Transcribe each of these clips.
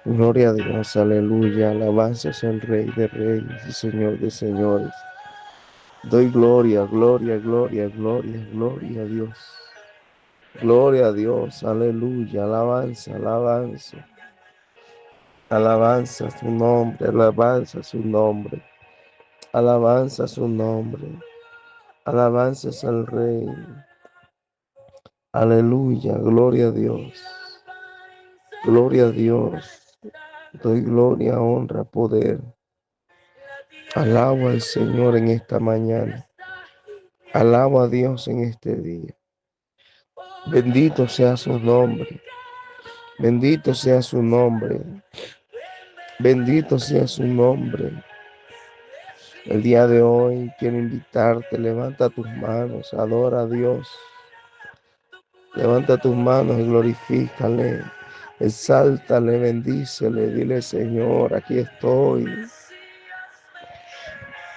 Gloria a Dios, aleluya, alabanzas al Rey de Reyes y Señor de Señores. Doy gloria, gloria, gloria, gloria, gloria a Dios. Gloria a Dios, aleluya, alabanza, alabanza. Alabanza su nombre, alabanza su nombre, alabanza su nombre, alabanzas al Rey. Aleluya, gloria a Dios, gloria a Dios. Doy gloria, honra, poder. Alabo al Señor en esta mañana. Alabo a Dios en este día. Bendito sea su nombre. Bendito sea su nombre. Bendito sea su nombre. El día de hoy quiero invitarte, levanta tus manos, adora a Dios. Levanta tus manos y glorifícale. Exáltale, bendícele, dile Señor, aquí estoy.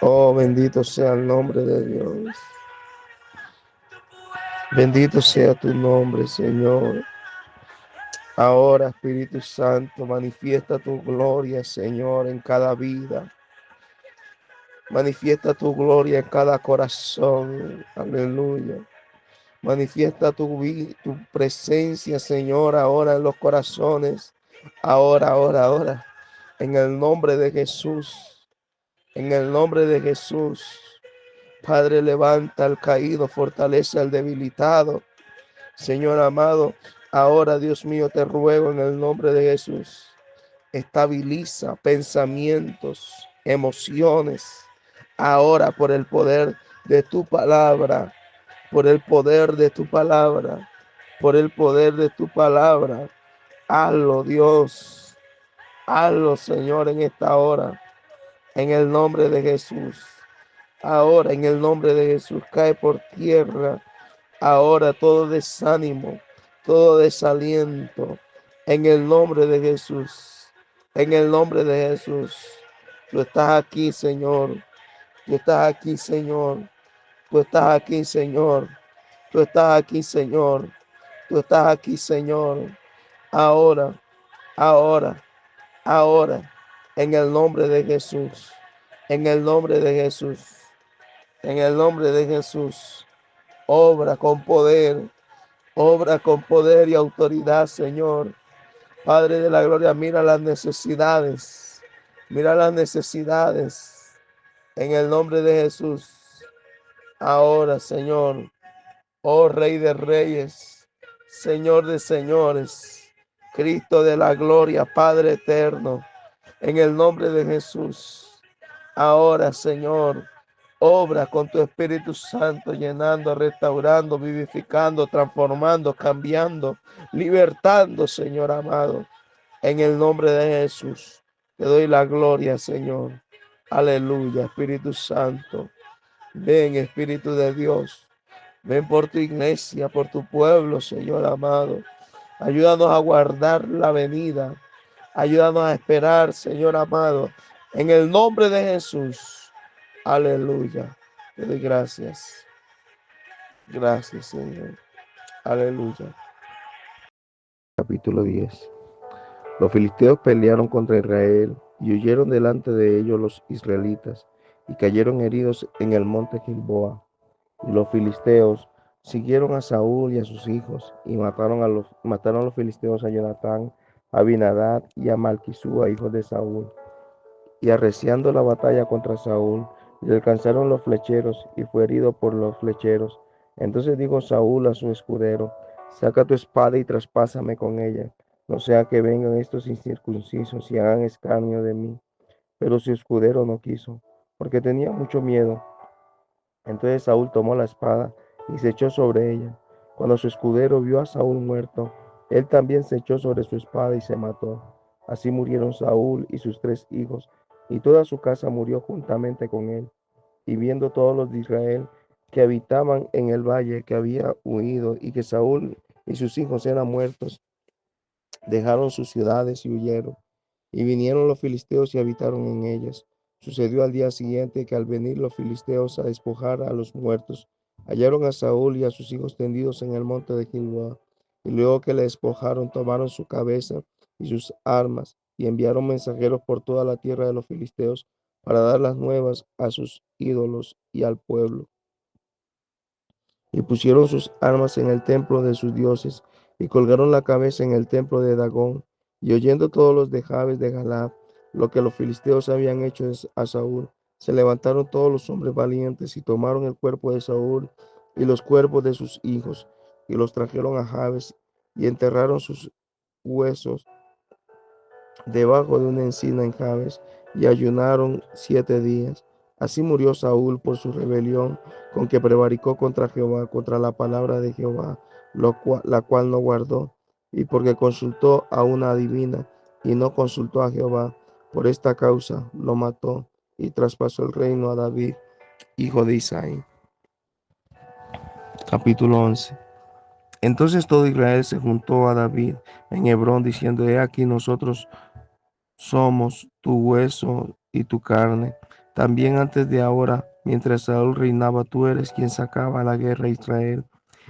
Oh, bendito sea el nombre de Dios. Bendito sea tu nombre, Señor. Ahora, Espíritu Santo, manifiesta tu gloria, Señor, en cada vida. Manifiesta tu gloria en cada corazón. Aleluya. Manifiesta tu presencia, Señor, ahora en los corazones. Ahora, ahora, ahora. En el nombre de Jesús. En el nombre de Jesús. Padre, levanta al caído, fortalece al debilitado. Señor amado, ahora, Dios mío, te ruego en el nombre de Jesús. Estabiliza pensamientos, emociones. Ahora, por el poder de tu palabra, por el poder de tu palabra, por el poder de tu palabra. Hazlo, Dios. Hazlo, Señor, en esta hora. En el nombre de Jesús. Ahora, en el nombre de Jesús, cae por tierra. Ahora todo desánimo, todo desaliento. En el nombre de Jesús. En el nombre de Jesús. Tú estás aquí, Señor. Tú estás aquí, Señor. Tú estás aquí, Señor. Tú estás aquí, Señor. Tú estás aquí, Señor. Ahora, ahora, ahora. En el nombre de Jesús. En el nombre de Jesús. En el nombre de Jesús. Obra con poder. Obra con poder y autoridad, Señor. Padre de la gloria, mira las necesidades. Mira las necesidades. En el nombre de Jesús. Ahora, Señor. Oh Rey de Reyes, Señor de Señores, Cristo de la gloria, Padre eterno, en el nombre de Jesús. Ahora, Señor, obra con tu Espíritu Santo, llenando, restaurando, vivificando, transformando, cambiando, libertando, Señor amado. En el nombre de Jesús, te doy la gloria, Señor. Aleluya, Espíritu Santo. Ven, Espíritu de Dios. Ven por tu iglesia, por tu pueblo, Señor amado. Ayúdanos a guardar la venida. Ayúdanos a esperar, Señor amado. En el nombre de Jesús. Aleluya. Te doy gracias. Gracias, Señor. Aleluya. Capítulo 10. Los filisteos pelearon contra Israel y huyeron delante de ellos los israelitas y cayeron heridos en el monte Gilboa. Y los filisteos siguieron a Saúl y a sus hijos y mataron a los filisteos a Jonatán, a Abinadab y a Malquisúa, hijos de Saúl. Y arreciando la batalla contra Saúl, le alcanzaron los flecheros y fue herido por los flecheros. Entonces dijo Saúl a su escudero: saca tu espada y traspásame con ella, no sea que vengan estos incircuncisos y hagan escarnio de mí. Pero su escudero no quiso, porque tenía mucho miedo. Entonces Saúl tomó la espada y se echó sobre ella. Cuando su escudero vio a Saúl muerto, él también se echó sobre su espada y se mató. Así murieron Saúl y sus 3 hijos, y toda su casa murió juntamente con él. Y viendo todos los de Israel que habitaban en el valle, que había huido, y que Saúl y sus hijos eran muertos, dejaron sus ciudades y huyeron. Y vinieron los filisteos y habitaron en ellas. Sucedió al día siguiente que al venir los filisteos a despojar a los muertos, hallaron a Saúl y a sus hijos tendidos en el monte de Gilboa. Y luego que le despojaron, tomaron su cabeza y sus armas y enviaron mensajeros por toda la tierra de los filisteos para dar las nuevas a sus ídolos y al pueblo. Y pusieron sus armas en el templo de sus dioses, y colgaron la cabeza en el templo de Dagón. Y oyendo todos los de Jabes de Galaad lo que los filisteos habían hecho a Saúl, se levantaron todos los hombres valientes y tomaron el cuerpo de Saúl y los cuerpos de sus hijos, y los trajeron a Jabes, y enterraron sus huesos debajo de una encina en Jabes, y ayunaron 7 días. Así murió Saúl por su rebelión, con que prevaricó contra Jehová, contra la palabra de Jehová, la cual no guardó, y porque consultó a una adivina, y no consultó a Jehová. Por esta causa lo mató, y traspasó el reino a David, hijo de Isaí. Capítulo 11. Entonces todo Israel se juntó a David en Hebrón, diciendo: He aquí, nosotros somos tu hueso y tu carne. También antes de ahora, mientras Saúl reinaba, tú eres quien sacaba a la guerra a Israel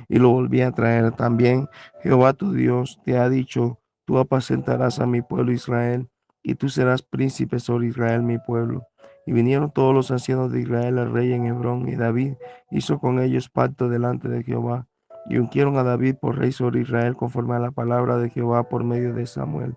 y lo volvía a traer. También Jehová tu Dios te ha dicho: tú apacentarás a mi pueblo Israel, y tú serás príncipe sobre Israel, mi pueblo. Y vinieron todos los ancianos de Israel al rey en Hebrón, y David hizo con ellos pacto delante de Jehová, y ungieron a David por rey sobre Israel conforme a la palabra de Jehová por medio de Samuel.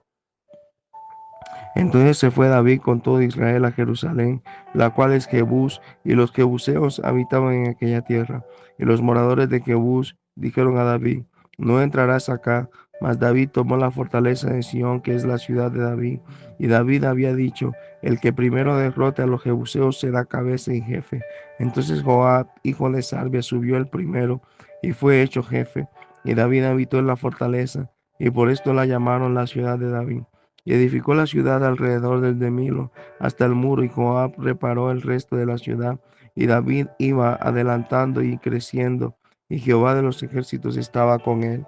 Entonces se fue David con todo Israel a Jerusalén, la cual es Jebús, y los jebuseos habitaban en aquella tierra. Y los moradores de Jebús dijeron a David: no entrarás acá. Mas David tomó la fortaleza de Sión, que es la ciudad de David. Y David había dicho: el que primero derrote a los jebuseos será cabeza y jefe. Entonces Joab, hijo de Sarvia, subió el primero y fue hecho jefe. Y David habitó en la fortaleza, y por esto la llamaron la ciudad de David. Y edificó la ciudad alrededor del Milo hasta el muro, y Joab reparó el resto de la ciudad. Y David iba adelantando y creciendo, y Jehová de los ejércitos estaba con él.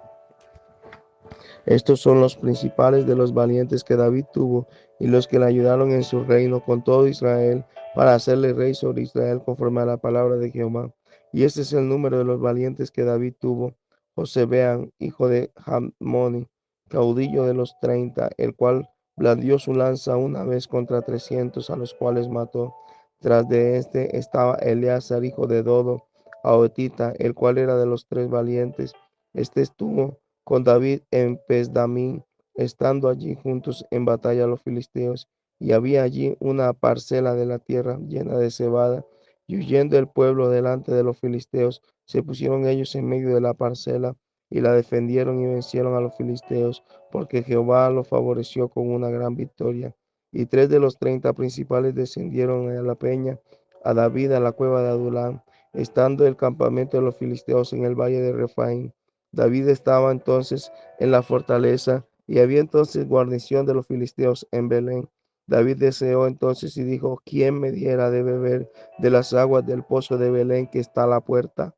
Estos son los principales de los valientes que David tuvo, y los que le ayudaron en su reino con todo Israel, para hacerle rey sobre Israel conforme a la palabra de Jehová. Y este es el número de los valientes que David tuvo: Josebeán, hijo de Jamoni, caudillo de los 30, el cual blandió su lanza una vez contra 300, a los cuales mató. Tras de este estaba Eleazar, hijo de Dodo, Ahotita, el cual era de los 3 valientes. Este estuvo con David en Pesdamín, estando allí juntos en batalla los filisteos. Y había allí una parcela de la tierra llena de cebada, y huyendo el pueblo delante de los filisteos, se pusieron ellos en medio de la parcela, y la defendieron y vencieron a los filisteos, porque Jehová los favoreció con una gran victoria. Y 3 de los 30 principales descendieron a la peña, a David a la cueva de Adulán, estando el campamento de los filisteos en el valle de Refaim. David estaba entonces en la fortaleza, y había entonces guarnición de los filisteos en Belén. David deseó entonces y dijo: ¿quién me diera de beber de las aguas del pozo de Belén que está a la puerta?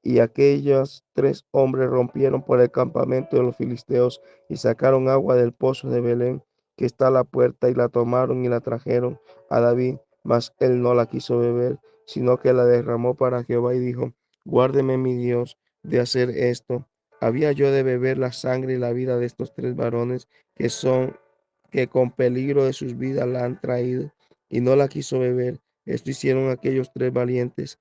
Y aquellos 3 hombres rompieron por el campamento de los filisteos y sacaron agua del pozo de Belén que está a la puerta, y la tomaron y la trajeron a David, mas él no la quiso beber, sino que la derramó para Jehová, y dijo: guárdeme mi Dios de hacer esto. ¿Había yo de beber la sangre y la vida de estos 3 varones que con peligro de sus vidas la han traído? Y no la quiso beber. Esto hicieron aquellos 3 valientes.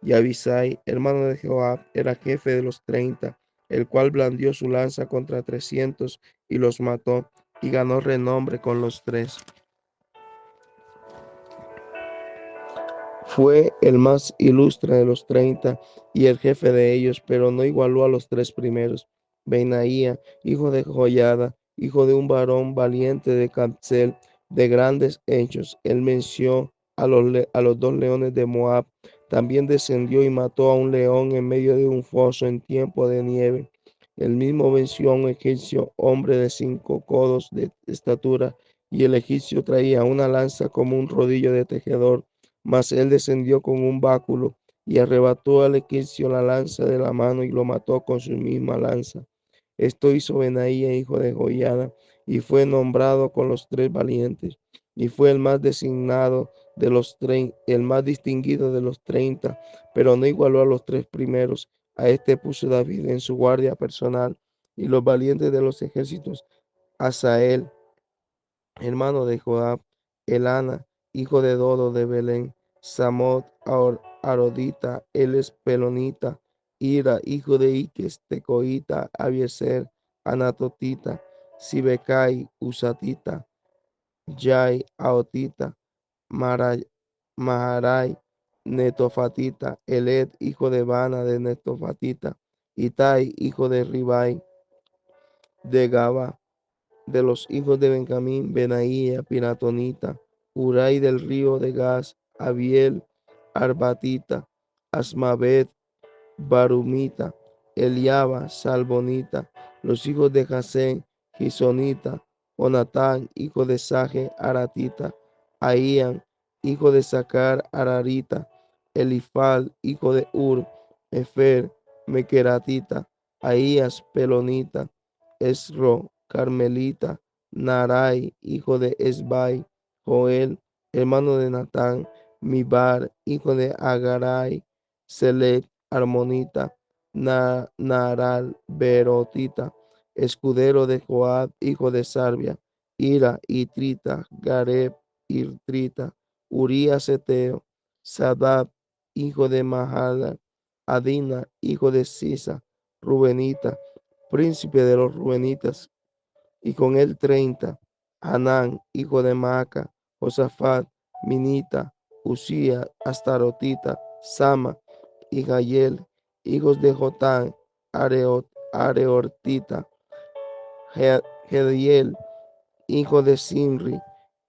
Y Abisai, hermano de Joab, era jefe de los 30, el cual blandió su lanza contra 300 y los mató, y ganó renombre con los 3. Fue el más ilustre de los 30 y el jefe de ellos, pero no igualó a los 3 primeros. Benaía, hijo de Joiada, hijo de un varón valiente de Capsel, de grandes hechos. Él venció a los 2 leones de Moab. También descendió y mató a un león en medio de un foso en tiempo de nieve. El mismo venció a un egipcio, hombre de 5 codos de estatura, y el egipcio traía una lanza como un rodillo de tejedor. Mas él descendió con un báculo y arrebató al egipcio la lanza de la mano, y lo mató con su misma lanza. Esto hizo Benaía, hijo de Joiada, y fue nombrado con los 3 valientes, y fue el más designado de los 30, el más distinguido de los 30, pero no igualó a los 3 primeros. A este puso David en su guardia personal, y los valientes de los ejércitos: Asael, hermano de Joab, Elana, hijo de Dodo de Belén, Samot, Arodita, él es pelonita, Ira, hijo de Iques, Tecoita, Abieser, Anatotita, Sibecai, Usatita, Jai, Aotita, Marai, Maharai, Netofatita, Eled, hijo de Bana de Netofatita, Itai, hijo de Ribai, de Gaba, de los hijos de Benjamín, Benaía, Piratonita, Urai del río de Gas, Abiel, Arbatita, Asmavet, Barumita, Eliaba, Salbonita, los hijos de Jasén, Gisonita, Onatán, hijo de Saje, Aratita, Ahían, hijo de Sacar, Ararita, Elifal, hijo de Ur, Efer, Mequeratita, Ahías, Pelonita, Esro, Carmelita, Narai, hijo de Esbai, Joel, hermano de Natán, Mibar, hijo de Agarai, Selet, Armonita, Naral, Berotita, escudero de Joab, hijo de Sarbia, Ira, Itrita, Gareb, Irtrita, Urías Eteo, Sadab, hijo de Mahala, Adina, hijo de Sisa, Rubenita, príncipe de los Rubenitas, y con él 30, Hanán, hijo de Maaca, Josafat, Minita, Usía, Astarotita, Sama, y Gayel, hijos de Jotán, Areortita, Gediel, hijo de Simri,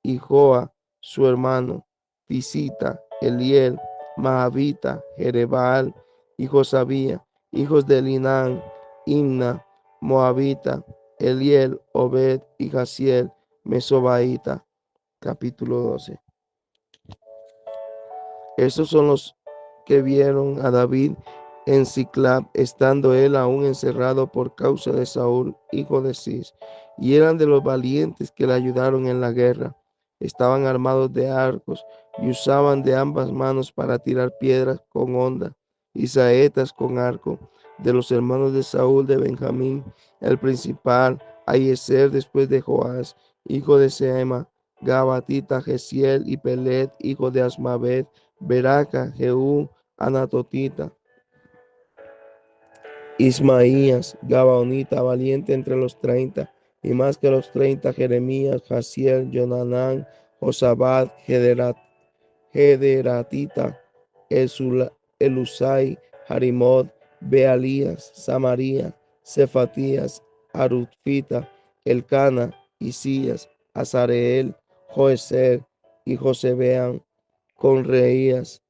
y Joa, su hermano, Tisita, Eliel, Mahavita, Jerebaal, y Josabía, hijos de Linán, Imna, Moabita, Eliel, Obed y Jaciel, Mesobaita. Capítulo 12. Estos son los que vieron a David en Siclab, estando él aún encerrado por causa de Saúl, hijo de Cis, y eran de los valientes que le ayudaron en la guerra. Estaban armados de arcos y usaban de ambas manos para tirar piedras con honda y saetas con arco. De los hermanos de Saúl de Benjamín, el principal, Ahiezer después de Joás, hijo de Sema, Gabatita, Gesiel y Pelet, hijo de Asmavet, Beraca, Jehú, Anatotita, Ismaías, Gabaonita, valiente entre los 30, y más que los 30, Jeremías, Jaciel, Jonanán, Josabad, Gederatita, Elusai, Harimot, Bealías, Samaria, Cefatías, Arutfita, Elcana, Isías, Azareel, Joeser y Josebeán, con Reías,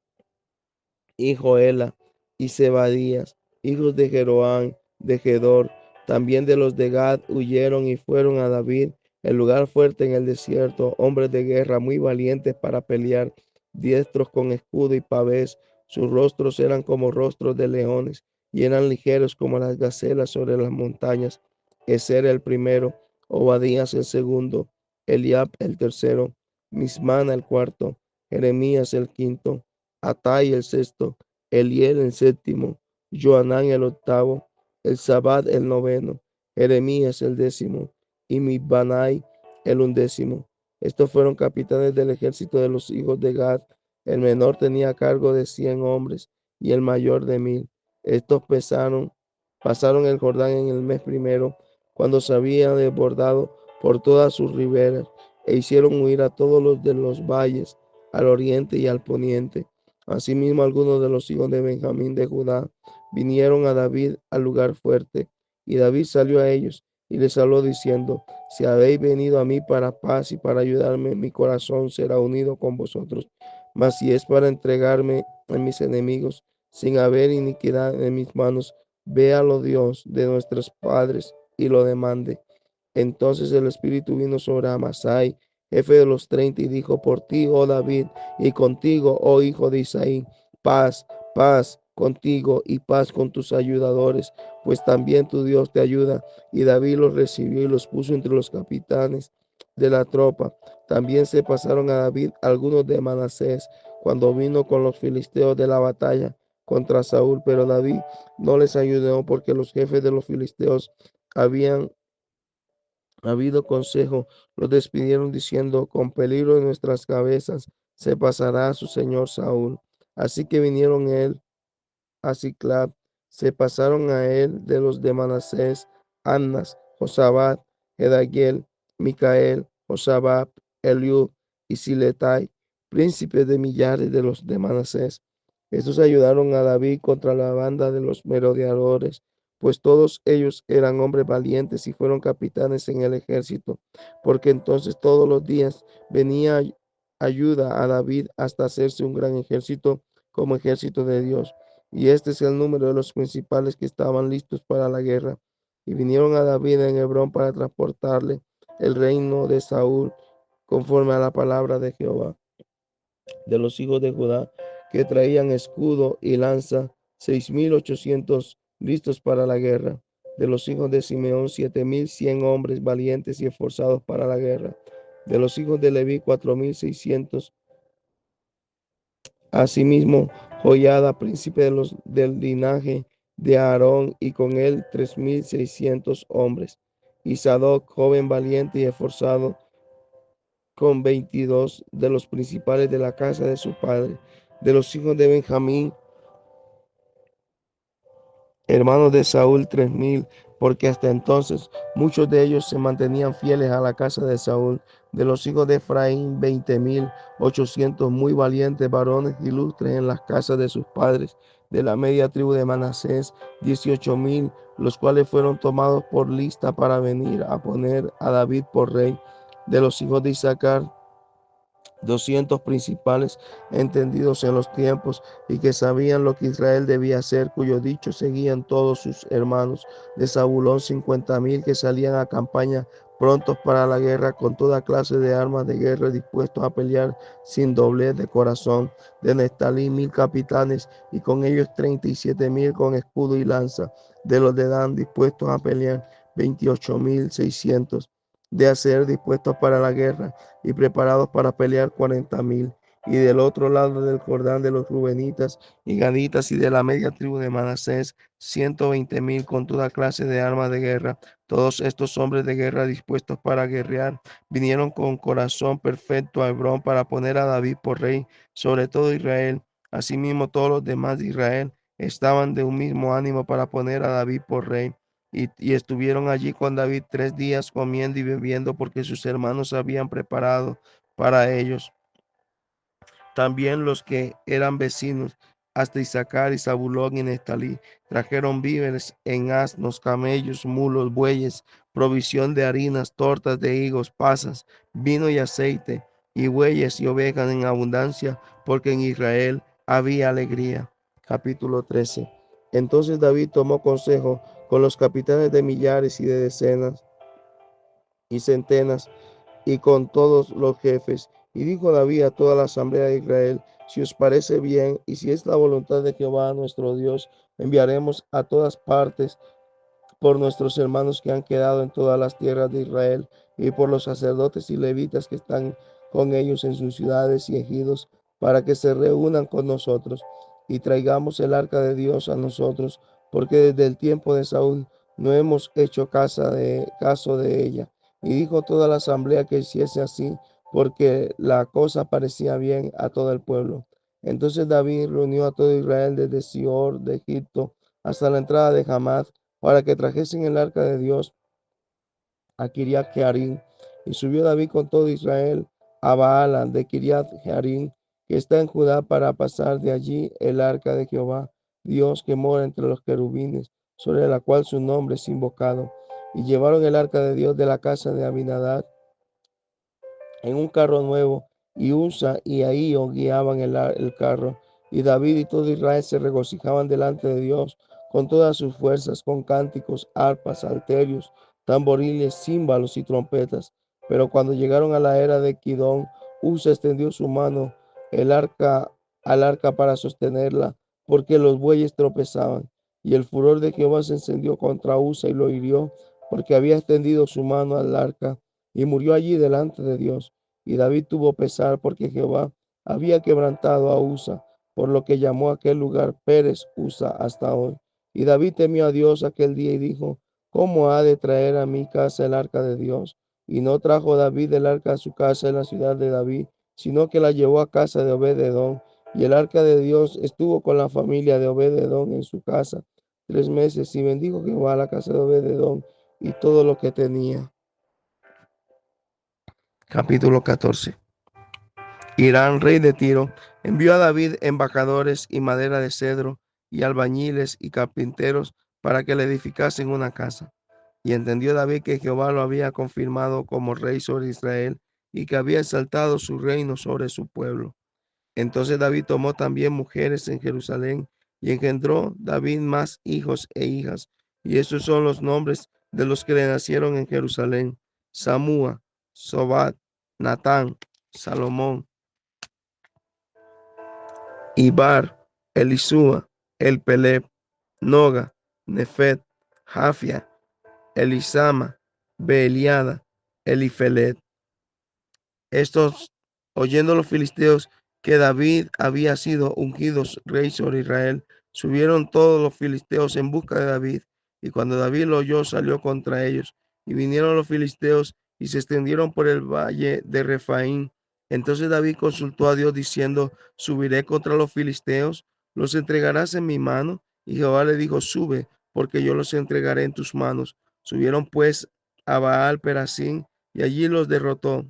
y Joela, y Zebadías, hijos de Jeroán, de Gedor, también de los de Gad huyeron y fueron a David, el lugar fuerte en el desierto, hombres de guerra muy valientes para pelear, diestros con escudo y pavés, sus rostros eran como rostros de leones, y eran ligeros como las gacelas sobre las montañas. Ese era el primero, Obadías el segundo, Eliab el tercero, Mismana el cuarto, Jeremías el quinto, Atai el sexto, Eliel el séptimo, Joanán el octavo, el Sabad el noveno, Jeremías el décimo, y Mibbanai el undécimo. Estos fueron capitanes del ejército de los hijos de Gad. El menor tenía cargo de 100 hombres y el mayor de 1000. Estos pasaron el Jordán en el mes primero, cuando se había desbordado por todas sus riberas, e hicieron huir a todos los de los valles, al oriente y al poniente. Asimismo, algunos de los hijos de Benjamín de Judá vinieron a David al lugar fuerte, y David salió a ellos y les habló diciendo: si habéis venido a mí para paz y para ayudarme, mi corazón será unido con vosotros. Mas si es para entregarme a mis enemigos, sin haber iniquidad en mis manos, véalo Dios de nuestros padres y lo demande. Entonces el Espíritu vino sobre Amasai, jefe de los 30, y dijo: por ti, oh David, y contigo, oh hijo de Isaí, paz, paz contigo y paz con tus ayudadores, pues también tu Dios te ayuda. Y David los recibió y los puso entre los capitanes de la tropa. También se pasaron a David algunos de Manasés cuando vino con los filisteos de la batalla contra Saúl, pero David no les ayudó porque los jefes de los filisteos habían habido consejo, los despidieron diciendo, con peligro de nuestras cabezas se pasará a su señor Saúl. Así que vinieron él a Siclag, se pasaron a él de los de Manasés, Annas, Josabad, Gedagiel, Micael, Josabad, Eliud y Siletai, príncipes de millares de los de Manasés. Estos ayudaron a David contra la banda de los merodeadores, pues todos ellos eran hombres valientes y fueron capitanes en el ejército, porque entonces todos los días venía ayuda a David hasta hacerse un gran ejército como ejército de Dios. Y este es el número de los principales que estaban listos para la guerra. Y vinieron a David en Hebrón para transportarle el reino de Saúl, conforme a la palabra de Jehová. De los hijos de Judá, que traían escudo y lanza, 6,800 listos para la guerra. De los hijos de Simeón, 7,100 hombres valientes y esforzados para la guerra. De los hijos de Leví, 4,600. Asimismo, Joiada, príncipe del linaje de Aarón, y con él 3,600 hombres. Y Sadoc, joven valiente y esforzado, con 22 de los principales de la casa de su padre. De los hijos de Benjamín, hermanos de Saúl, 3,000, porque hasta entonces muchos de ellos se mantenían fieles a la casa de Saúl. De los hijos de Efraín, 20,800 muy valientes varones ilustres en las casas de sus padres. De la media tribu de Manasés, 18,000, los cuales fueron tomados por lista para venir a poner a David por rey. De los hijos de Isaacar, 200 principales entendidos en los tiempos y que sabían lo que Israel debía hacer, cuyo dicho seguían todos sus hermanos. De Zabulón, 50,000 que salían a campaña prontos para la guerra con toda clase de armas de guerra dispuestos a pelear sin doblez de corazón. De Neftalí, 1,000 capitanes y con ellos 37,000 con escudo y lanza. De los de Dan dispuestos a pelear, 28,600. De Aser dispuestos para la guerra y preparados para pelear, 40,000. Y del otro lado del Jordán, de los Rubenitas y Gaditas y de la media tribu de Manasés, 120,000 con toda clase de armas de guerra. Todos estos hombres de guerra dispuestos para guerrear vinieron con corazón perfecto a Hebrón para poner a David por rey sobre todo Israel. Asimismo todos los demás de Israel estaban de un mismo ánimo para poner a David por rey. Y estuvieron allí con David 3 días comiendo y bebiendo porque sus hermanos habían preparado para ellos. También los que eran vecinos, hasta Isaacar y Zabulón y Neftalí, trajeron víveres en asnos, camellos, mulos, bueyes, provisión de harinas, tortas de higos, pasas, vino y aceite, y bueyes y ovejas en abundancia, porque en Israel había alegría. Capítulo 13. Entonces David tomó consejo con los capitanes de millares y de decenas y centenas y con todos los jefes. Y dijo David a toda la asamblea de Israel: si os parece bien y si es la voluntad de Jehová nuestro Dios, enviaremos a todas partes por nuestros hermanos que han quedado en todas las tierras de Israel, y por los sacerdotes y levitas que están con ellos en sus ciudades y ejidos, para que se reúnan con nosotros y traigamos el arca de Dios a nosotros, porque desde el tiempo de Saúl no hemos hecho caso de ella. Y dijo toda la asamblea que hiciese así, porque la cosa parecía bien a todo el pueblo. Entonces David reunió a todo Israel desde Sior de Egipto hasta la entrada de Hamath, para que trajesen el arca de Dios a Kiriat Jearim. Y subió David con todo Israel a Baala de Kiriat Jearim, que está en Judá, para pasar de allí el arca de Jehová, Dios que mora entre los querubines, sobre la cual su nombre es invocado. Y llevaron el arca de Dios de la casa de Abinadab en un carro nuevo, y Usa y Ahío guiaban el carro. Y David y todo Israel se regocijaban delante de Dios con todas sus fuerzas, con cánticos, arpas, salterios, tamboriles, címbalos y trompetas. Pero cuando llegaron a la era de Kidón, Usa extendió su mano el arca, al arca para sostenerla, porque los bueyes tropezaban. Y el furor de Jehová se encendió contra Usa y lo hirió, porque había extendido su mano al arca, y murió allí delante de Dios. Y David tuvo pesar porque Jehová había quebrantado a Usa, por lo que llamó a aquel lugar Pérez Usa hasta hoy. Y David temió a Dios aquel día y dijo: ¿cómo ha de traer a mi casa el arca de Dios? Y no trajo David el arca a su casa en la ciudad de David, sino que la llevó a casa de Obed-edom. Y el arca de Dios estuvo con la familia de Obed-edom en su casa 3 meses, y bendijo Jehová la casa de Obed-edom y todo lo que tenía. Capítulo 14. Hirán, rey de Tiro, envió a David embajadores y madera de cedro, y albañiles y carpinteros para que le edificasen una casa. Y entendió David que Jehová lo había confirmado como rey sobre Israel, y que había exaltado su reino sobre su pueblo. Entonces David tomó también mujeres en Jerusalén, y engendró David más hijos e hijas. Y estos son los nombres de los que le nacieron en Jerusalén: Samúa, Sobat, Natán, Salomón, Ibar, Elisúa, Elpeleb, Noga, Nefet, Jafia, Elisama, Beeliada, Elifelet. Estos, oyendo los filisteos que David había sido ungido rey sobre Israel, subieron todos los filisteos en busca de David. Y cuando David lo oyó, salió contra ellos. Y vinieron los filisteos y se extendieron por el valle de Refaín. Entonces David consultó a Dios diciendo: ¿Subiré contra los filisteos? ¿Los entregarás en mi mano? Y Jehová le dijo: Sube, porque yo los entregaré en tus manos. Subieron pues a Baal Perasim y allí los derrotó.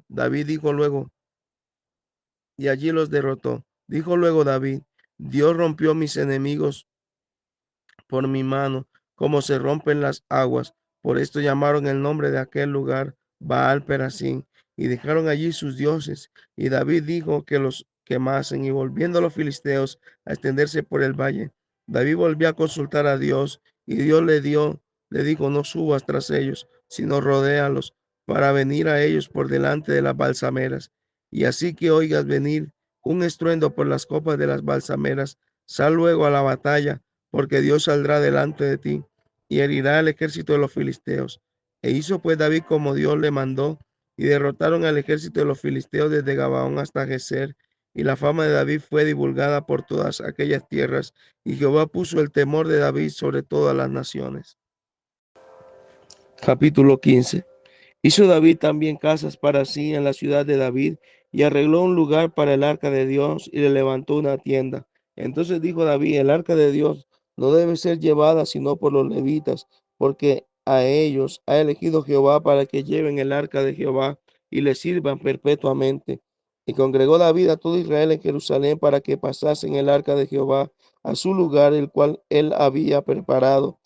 Y allí los derrotó. Dijo luego David: Dios rompió mis enemigos por mi mano, como se rompen las aguas. Por esto llamaron el nombre de aquel lugar Baal Perasim, y dejaron allí sus dioses. Y David dijo que los quemasen, y volviendo los filisteos a extenderse por el valle, David volvió a consultar a Dios, y Dios le dijo: no subas tras ellos, sino rodéalos, para venir a ellos por delante de las balsameras. Y así que oigas venir un estruendo por las copas de las balsameras, sal luego a la batalla, porque Dios saldrá delante de ti y herirá el ejército de los filisteos. E hizo pues David como Dios le mandó, y derrotaron al ejército de los filisteos desde Gabaón hasta Geser, y la fama de David fue divulgada por todas aquellas tierras, y Jehová puso el temor de David sobre todas las naciones. Capítulo 15. Hizo David también casas para sí en la ciudad de David, y arregló un lugar para el arca de Dios, y le levantó una tienda. Entonces dijo David: el arca de Dios no debe ser llevada sino por los levitas, porque a ellos ha elegido Jehová para que lleven el arca de Jehová y le sirvan perpetuamente. Y congregó David a todo Israel en Jerusalén para que pasasen el arca de Jehová a su lugar, el cual él había preparado.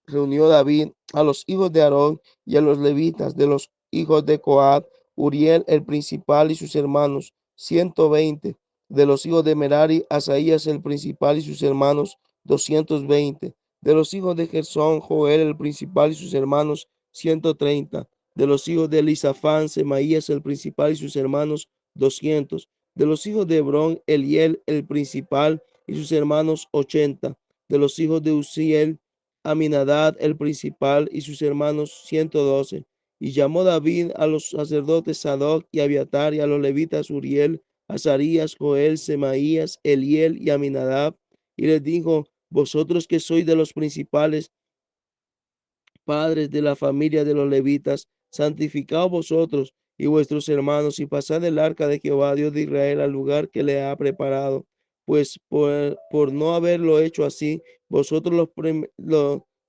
Reunió David a los hijos de Aarón y a los levitas de los hijos de Coat, Uriel el principal y sus hermanos, 120. De los hijos de Merari, Asaías el principal y sus hermanos, 220. De los hijos de Gersón, Joel el principal y sus hermanos, 130. De los hijos de Elisafán, Semaías el principal y sus hermanos, 200. De los hijos de Hebrón, Eliel el principal y sus hermanos, 80. De los hijos de Uziel, Aminadab el principal y sus hermanos, 112. Y llamó David a los sacerdotes Sadoc y Abiatar, y a los levitas Uriel, Azarías, Joel, Semaías, Eliel y Aminadab, y les dijo: vosotros que sois de los principales, padres de la familia de los levitas, santificaos vosotros y vuestros hermanos, y pasad el arca de Jehová, Dios de Israel, al lugar que le ha preparado. Pues por no haberlo hecho así, vosotros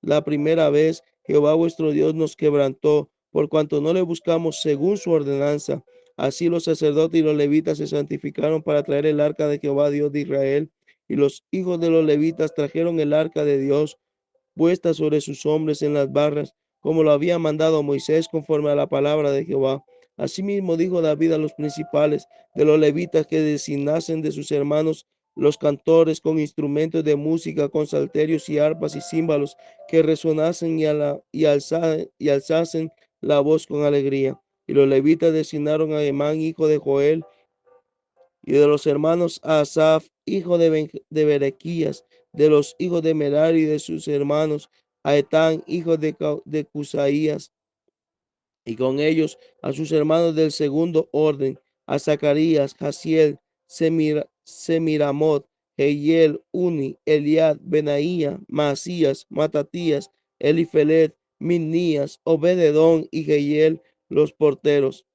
la primera vez, Jehová vuestro Dios nos quebrantó, por cuanto no le buscamos según su ordenanza. Así los sacerdotes y los levitas se santificaron para traer el arca de Jehová, Dios de Israel, y los hijos de los levitas trajeron el arca de Dios puesta sobre sus hombres en las barras, como lo había mandado Moisés conforme a la palabra de Jehová. Asimismo dijo David a los principales de los levitas que designasen de sus hermanos los cantores con instrumentos de música, con salterios y arpas y címbalos, que resonasen y alzasen la voz con alegría. Y los levitas designaron a Emán, hijo de Joel, y de los hermanos a Asaf, hijo de Berequías, de los hijos de Merari y de sus hermanos a Etán, hijo de Cusaías, y con ellos a sus hermanos del segundo orden, a Zacarías, Jaciel, Semiramot, Jehiel, Uni, Eliad, Benaía, Masías, Matatías, Elifelet, Minías, Obededón y Jehiel los porteros.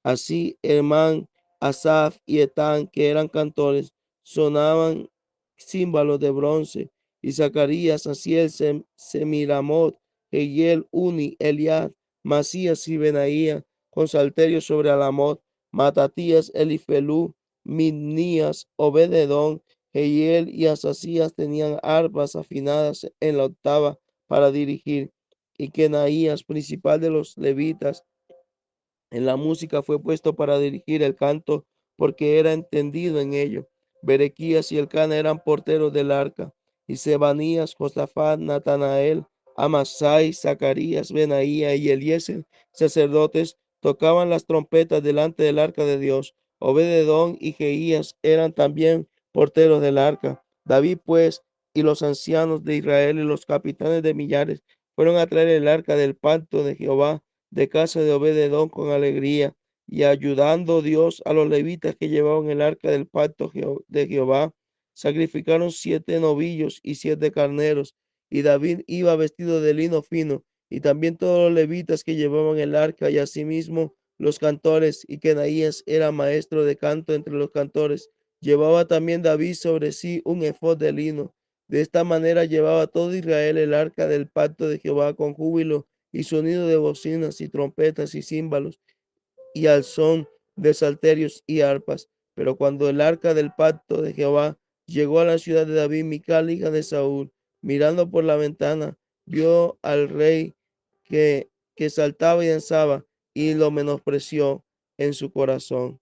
Así Hermán, Asaf y Etán, que eran cantores, sonaban címbalos de bronce, y Zacarías, Asiel, Semiramot, Jehiel, Uni, Eliad, Masías y Benaía, con salterios sobre Alamot, Matatías, Elifelú, Minías, Obededón, Jehiel y Asasías tenían arpas afinadas en la octava para dirigir, y Kenaías, principal de los levitas, en la música fue puesto para dirigir el canto, porque era entendido en ello. Berequías y Elcana eran porteros del arca, y Sebanías, Josafat, Natanael, Amasai, Zacarías, Benaía y Eliezer, sacerdotes, tocaban las trompetas delante del arca de Dios. Obededón y Jeías eran también porteros del arca. David, pues, y los ancianos de Israel y los capitanes de millares fueron a traer el arca del pacto de Jehová de casa de Obededón con alegría, y ayudando Dios a los levitas que llevaban el arca del pacto de Jehová, sacrificaron 7 novillos y 7 carneros, y David iba vestido de lino fino, y también todos los levitas que llevaban el arca, y asimismo los cantores, y Kenaías era maestro de canto entre los cantores. Llevaba también David sobre sí un efod de lino. De esta manera llevaba todo Israel el arca del pacto de Jehová con júbilo y sonido de bocinas y trompetas y címbalos y al son de salterios y arpas. Pero cuando el arca del pacto de Jehová llegó a la ciudad de David, Mical, hija de Saúl, mirando por la ventana, vio al rey que saltaba y danzaba, y lo menospreció en su corazón.